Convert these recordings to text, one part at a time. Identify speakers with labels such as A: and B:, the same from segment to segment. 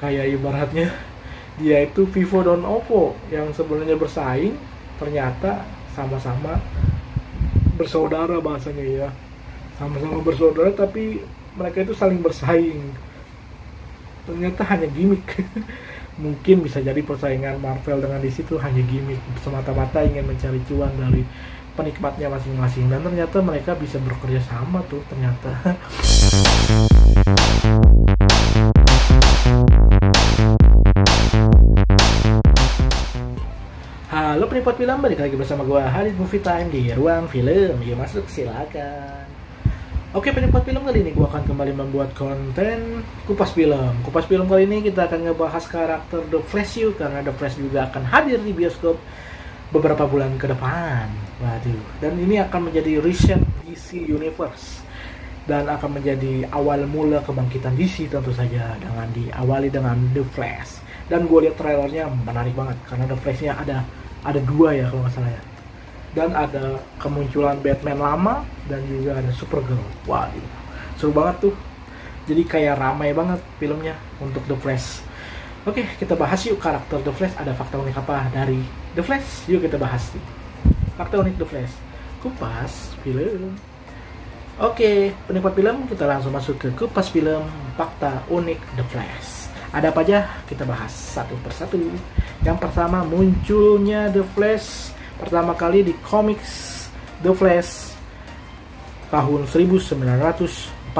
A: Kayak ibaratnya dia itu Vivo dan Oppo yang sebenarnya bersaing, ternyata sama-sama bersaudara bahasanya ya. Sama-sama bersaudara tapi mereka itu saling bersaing. Ternyata hanya gimmick. Mungkin bisa jadi persaingan Marvel dengan DC itu hanya gimmick, semata-mata ingin mencari cuan dari penikmatnya masing-masing, dan ternyata mereka bisa bekerja sama tuh ternyata. Halo penikmat film, balik lagi bersama gue Halid Movie Time di Ruang Film. Yuk masuk, silakan. Oke penikmat film, kali ini gue akan kembali membuat konten kupas film. Kupas film kali ini kita akan ngebahas karakter The Flash yuk, karena The Flash juga akan hadir di bioskop beberapa bulan ke depan. Waduh, dan ini akan menjadi reset DC Universe dan akan menjadi awal mula kebangkitan DC tentu saja, dengan diawali dengan The Flash. Dan gue lihat trailernya menarik banget karena The Flash-nya ada dua ya kalau nggak salah ya. Dan ada kemunculan Batman lama dan juga ada Supergirl. Waduh, seru banget tuh. Jadi kayak ramai banget filmnya untuk The Flash. Oke, kita bahas yuk karakter The Flash. Ada fakta unik apa dari The Flash? Yuk kita bahas nih. Fakta unik The Flash. Kupas film. Oke, penikmat film, kita langsung masuk ke kupas film fakta unik The Flash. Ada apa aja? Kita bahas satu persatu. Yang pertama, munculnya The Flash pertama kali di komiks The Flash tahun 1940.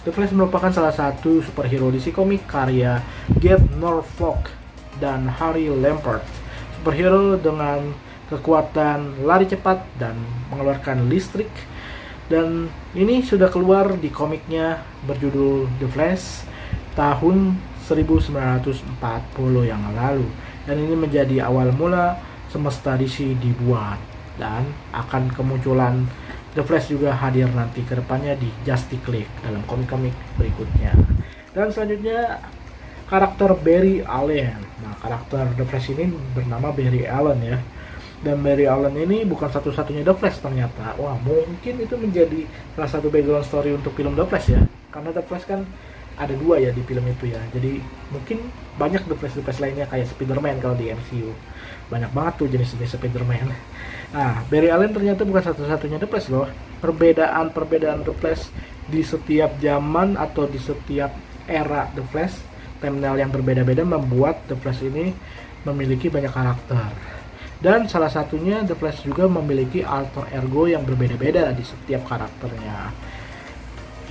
A: The Flash merupakan salah satu superhero DC komik karya Gabe Norfolk dan Harry Lampert. Superhero dengan kekuatan lari cepat dan mengeluarkan listrik. Dan ini sudah keluar di komiknya berjudul The Flash tahun 1940 yang lalu. Dan ini menjadi awal mula semesta DC dibuat, dan akan kemunculan The Flash juga hadir nanti ke depannya di Justice League dalam komik-komik berikutnya. Dan selanjutnya karakter Barry Allen. Nah, karakter The Flash ini bernama Barry Allen ya. Dan Barry Allen ini bukan satu-satunya The Flash ternyata. Wah, mungkin itu menjadi salah satu background story untuk film The Flash ya. Karena The Flash kan ada dua ya di film itu ya. Jadi mungkin banyak The Flash lainnya kayak Spider-Man kalau di MCU. Banyak banget tuh jenis-jenis Spider-Man. Nah, Barry Allen ternyata bukan satu-satunya The Flash loh. Perbedaan The Flash di setiap zaman atau di setiap era The Flash, timeline yang berbeda-beda membuat The Flash ini memiliki banyak karakter. Dan salah satunya The Flash juga memiliki alter ego yang berbeda-beda di setiap karakternya.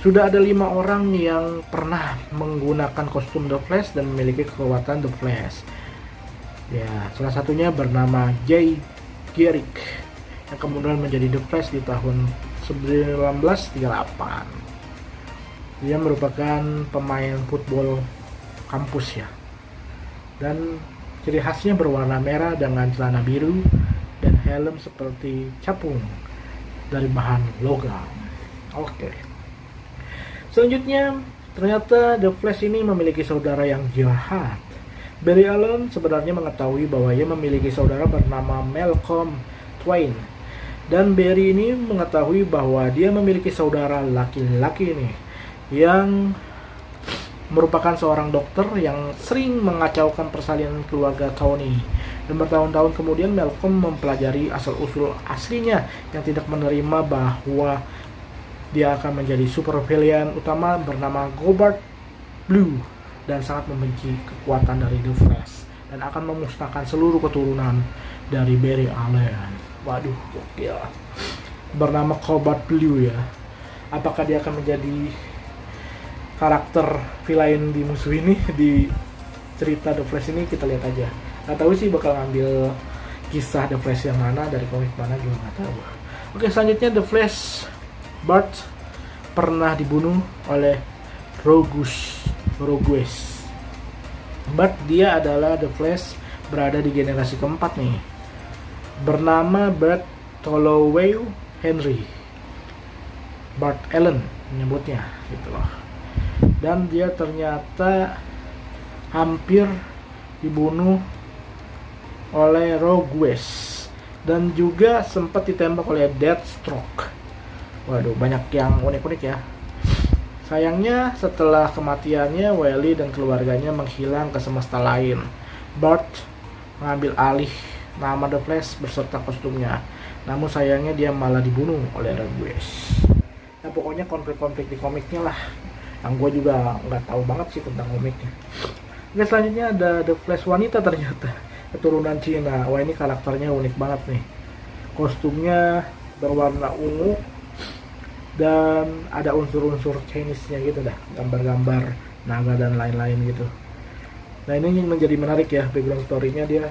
A: Sudah ada 5 orang yang pernah menggunakan kostum The Flash dan memiliki kekuatan The Flash. Ya, salah satunya bernama Jay Garrick yang kemudian menjadi The Flash di tahun 1938. Dia merupakan pemain football kampus ya. Dan ciri khasnya berwarna merah dengan celana biru dan helm seperti capung dari bahan logam. Oke. Selanjutnya, ternyata The Flash ini memiliki saudara yang jahat. Barry Allen sebenarnya mengetahui bahwa ia memiliki saudara bernama Malcolm Twain. Dan Barry ini mengetahui bahwa dia memiliki saudara laki-laki ini yang merupakan seorang dokter yang sering mengacaukan persalinan keluarga Tony. Dan bertahun-tahun kemudian Malcolm mempelajari asal-usul aslinya yang tidak menerima bahwa dia akan menjadi super villain utama bernama Gobart Blue dan sangat membenci kekuatan dari The Flash dan akan memusnahkan seluruh keturunan dari Barry Allen. Waduh, gokil. Bernama Gobart Blue ya. Apakah dia akan menjadi karakter villain di musuh ini di cerita The Flash ini? Kita lihat aja. Nggak tahu sih bakal ngambil kisah The Flash yang mana, dari komik mana juga nggak tahu. Oke, selanjutnya The Flash Bart pernah dibunuh oleh Rogues. Bart dia adalah The Flash berada di generasi keempat nih. Bernama Bartholomew Henry. Bart Allen menyebutnya gitu loh. Dan dia ternyata hampir dibunuh oleh Rogues dan juga sempat ditembak oleh Deathstroke. Waduh, banyak yang unik-unik ya. Sayangnya setelah kematiannya, Wily dan keluarganya menghilang ke semesta lain. Bart mengambil alih nama The Flash beserta kostumnya. Namun sayangnya dia malah dibunuh oleh Raguez. Nah pokoknya konflik-konflik di komiknya lah, yang gue juga nggak tahu banget sih tentang komiknya. Oke, selanjutnya ada The Flash wanita ternyata, keturunan Cina. Wah ini karakternya unik banget nih. Kostumnya berwarna ungu dan ada unsur-unsur Chinese-nya gitu dah, gambar-gambar naga dan lain-lain gitu. Nah ini menjadi menarik ya, background story-nya dia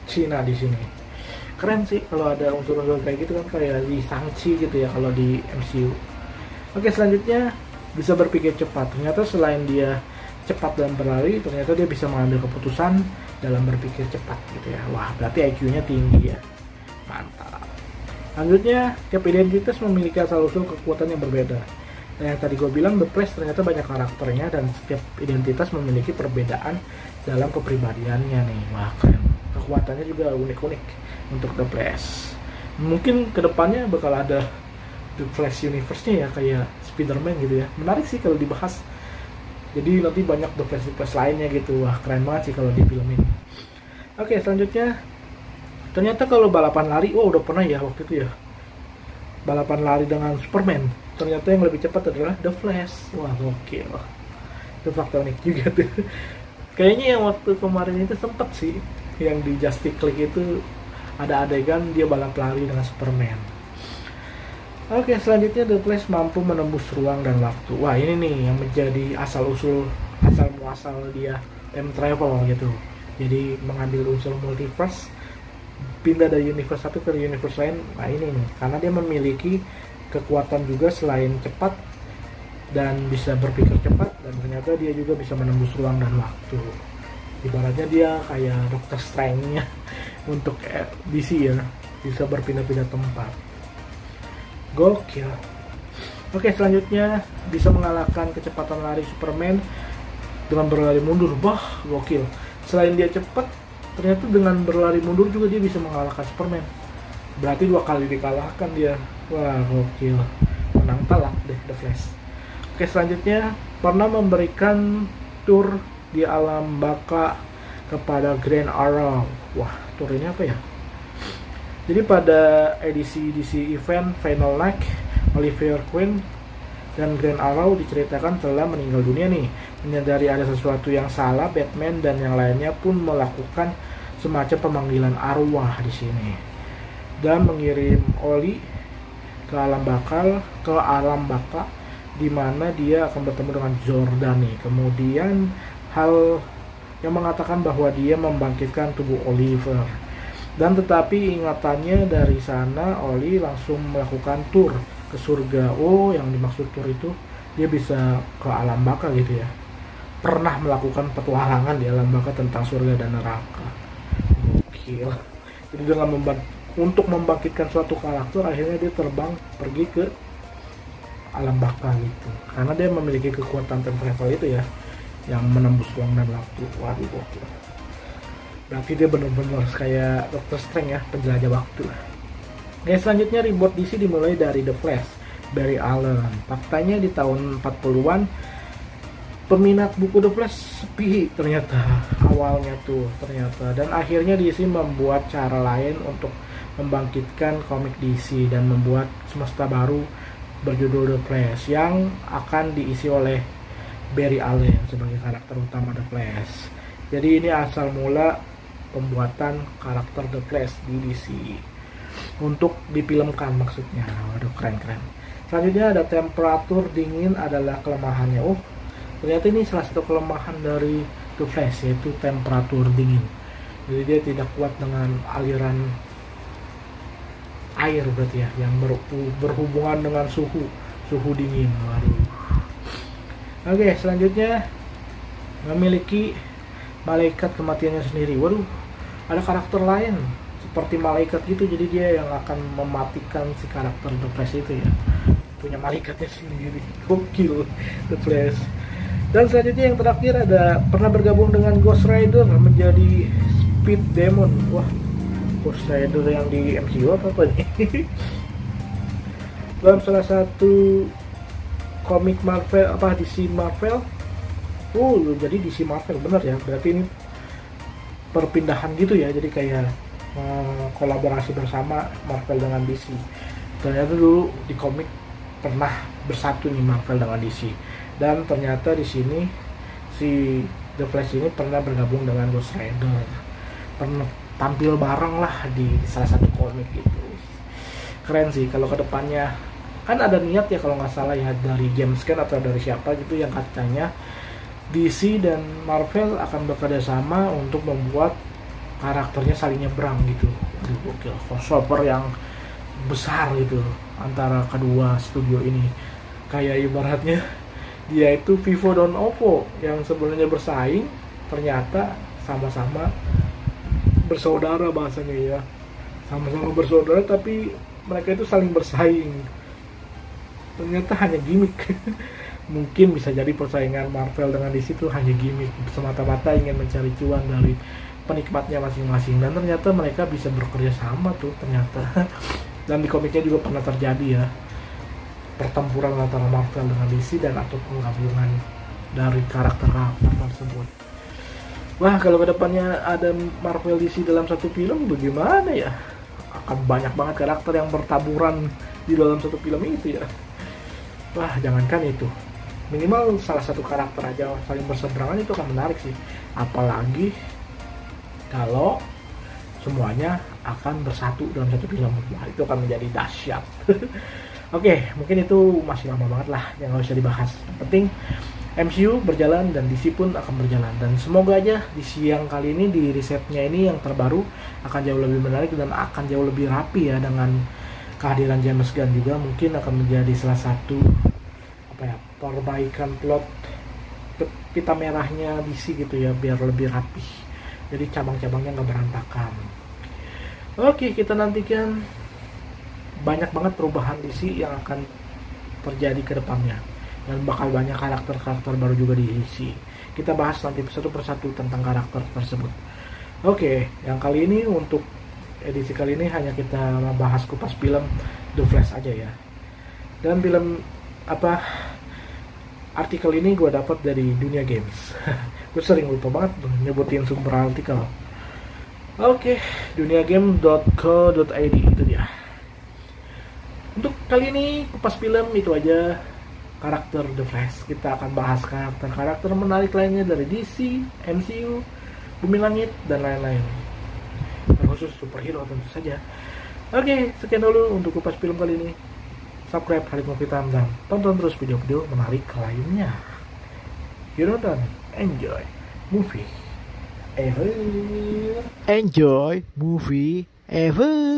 A: Cina di sini. Keren sih kalau ada unsur-unsur kayak gitu kan, kayak di Shang-Chi gitu ya kalau di MCU. Oke, selanjutnya bisa berpikir cepat. Ternyata selain dia cepat dalam berlari, ternyata dia bisa mengambil keputusan dalam berpikir cepat gitu ya. Wah, berarti IQ-nya tinggi ya. Mantap. Selanjutnya, tiap identitas memiliki asal-usul kekuatan yang berbeda. Nah, yang tadi gue bilang, The Flash ternyata banyak karakternya dan setiap identitas memiliki perbedaan dalam kepribadiannya nih. Wah, keren. Kekuatannya juga unik-unik untuk The Flash. Mungkin kedepannya bakal ada The Flash Universe-nya ya, kayak Spider-Man gitu ya. Menarik sih kalau dibahas. Jadi nanti banyak The Flash lainnya gitu. Wah, keren banget sih kalau difilmin. Oke, selanjutnya ternyata kalau balapan lari, udah pernah ya waktu itu ya, balapan lari dengan Superman. Ternyata yang lebih cepat adalah The Flash. Wah, gokil. Itu fakta unik juga tuh. Kayaknya yang waktu kemarin itu sempet sih, yang di Justice League itu ada adegan dia balap lari dengan Superman. Oke, selanjutnya The Flash mampu menembus ruang dan waktu. Wah, ini nih yang menjadi asal-usul, asal-muasal dia time travel gitu. Jadi mengambil unsur multiverse, pindah dari universe satu ke universe lain. Nah ini nih, karena dia memiliki kekuatan juga selain cepat dan bisa berpikir cepat, dan ternyata dia juga bisa menembus ruang dan waktu. Ibaratnya dia kayak Doctor Strange-nya untuk DC ya, bisa berpindah-pindah tempat. Gokil. Oke, selanjutnya bisa mengalahkan kecepatan lari Superman dengan berlari mundur. Bah, gokil. Selain dia cepat, ternyata dengan berlari mundur juga dia bisa mengalahkan Superman. Berarti 2 kali dikalahkan dia. Wah, gokil. Menang telak deh The Flash. Oke, selanjutnya pernah memberikan tour di alam baka kepada Green Arrow. Wah, tour ini apa ya? Jadi pada edisi DC event Final Night, Oliver Queen dan Green Arrow diceritakan telah meninggal dunia nih. Menyadari ada sesuatu yang salah, Batman dan yang lainnya pun melakukan semacam pemanggilan arwah di sini dan mengirim Oli ke alam baka di mana dia akan bertemu dengan Jordani. Kemudian hal yang mengatakan bahwa dia membangkitkan tubuh Oliver, dan tetapi ingatannya dari sana Oli langsung melakukan tour ke surga. Oh, yang dimaksud tour itu dia bisa ke alam baka gitu ya, pernah melakukan petualangan di alam baka tentang surga dan neraka. Gokil. Jadi dengan untuk membangkitkan suatu karakter, akhirnya dia terbang pergi ke alam baka gitu, karena dia memiliki kekuatan time travel itu ya, yang menembus ruang dan waktu. Waduh, gokil. Berarti dia benar-benar kayak Doctor Strange ya, penjelajah waktu. Oke, selanjutnya reboot DC dimulai dari The Flash, Barry Allen. Faktanya di tahun 40-an peminat buku The Flash sepi ternyata awalnya tuh ternyata, dan akhirnya DC membuat cara lain untuk membangkitkan komik DC dan membuat semesta baru berjudul The Flash yang akan diisi oleh Barry Allen sebagai karakter utama The Flash. Jadi ini asal mula pembuatan karakter The Flash di DC untuk difilmkan maksudnya. Waduh, keren-keren. Selanjutnya ada temperatur dingin adalah kelemahannya. Oh, ternyata ini salah satu kelemahan dari The Flash, yaitu temperatur dingin. Jadi dia tidak kuat dengan aliran air berarti ya, yang berhubungan dengan suhu dingin. Waduh. Oke, selanjutnya memiliki malaikat kematiannya sendiri. Waduh, ada karakter lain seperti malaikat gitu, jadi dia yang akan mematikan si karakter The Flash itu ya, punya malaikatnya sendiri. Gokil The Flash. Dan selanjutnya yang terakhir ada pernah bergabung dengan Ghost Rider menjadi Speed Demon. Wah, Ghost Rider yang di MCU apa nih? Dalam salah satu komik Marvel apa DC Marvel. Jadi DC Marvel bener ya, berarti ini perpindahan gitu ya, jadi kayak kolaborasi bersama Marvel dengan DC. Ternyata dulu di komik pernah bersatu nih Marvel dengan DC, dan ternyata di sini si The Flash ini pernah bergabung dengan Ghost Rider, pernah tampil bareng lah di salah satu komik gitu. Keren sih. Kalau kedepannya kan ada niat ya kalau nggak salah ya dari James Gunn atau dari siapa gitu yang katanya DC dan Marvel akan bekerja sama untuk membuat karakternya saling nyebrang gitu. Aduh, gokil, crossover yang besar gitu antara kedua studio ini. Kayak ibaratnya dia itu Vivo dan Oppo yang sebenarnya bersaing, ternyata sama-sama bersaudara bahasanya ya. Sama-sama bersaudara tapi mereka itu saling bersaing. Ternyata hanya gimmick. Mungkin bisa jadi persaingan Marvel dengan DC itu hanya gimmick, semata-mata ingin mencari cuan dari penikmatnya masing-masing, dan ternyata mereka bisa bekerja sama tuh ternyata. Dan di komiknya juga pernah terjadi ya pertempuran antara Marvel dengan DC dan atau penggabungan dari karakter-karakter tersebut. Wah, kalau kedepannya ada Marvel DC dalam satu film bagaimana ya? Akan banyak banget karakter yang bertaburan di dalam satu film itu ya. Wah, jangankan itu, minimal salah satu karakter aja saling berseberangan itu akan menarik sih. Apalagi kalau semuanya akan bersatu dalam satu film. Wah, itu akan menjadi dahsyat. Oke, mungkin itu masih lama banget lah yang harus dibahas. Yang penting MCU berjalan dan DC pun akan berjalan, dan semoga aja di siang kali ini di risetnya ini yang terbaru akan jauh lebih menarik dan akan jauh lebih rapi ya, dengan kehadiran James Gunn juga mungkin akan menjadi salah satu perbaikan plot pita merahnya DC gitu ya, biar lebih rapi, jadi cabang-cabangnya nggak berantakan. Oke, kita nantikan banyak banget perubahan DC yang akan terjadi ke depannya, dan bakal banyak karakter-karakter baru juga di DC. Kita bahas nanti satu persatu tentang karakter tersebut. Oke, yang kali ini untuk edisi kali ini hanya kita membahas kupas film The Flash aja ya. Dan film artikel ini gue dapat dari Dunia Games. Gue sering lupa banget nyebutin sumber artikel. Oke, duniagame.co.id itu dia. Untuk kali ini kupas film itu aja karakter The Flash. Kita akan bahas karakter-karakter menarik lainnya dari DC, MCU, Bumi Langit, dan lain-lain. Khusus superhero tentu saja. Oke, sekian dulu untuk kupas film kali ini. Subscribe Harif Movitam dan tonton terus video-video menarik lainnya. You nonton, enjoy movie ever. Enjoy movie ever.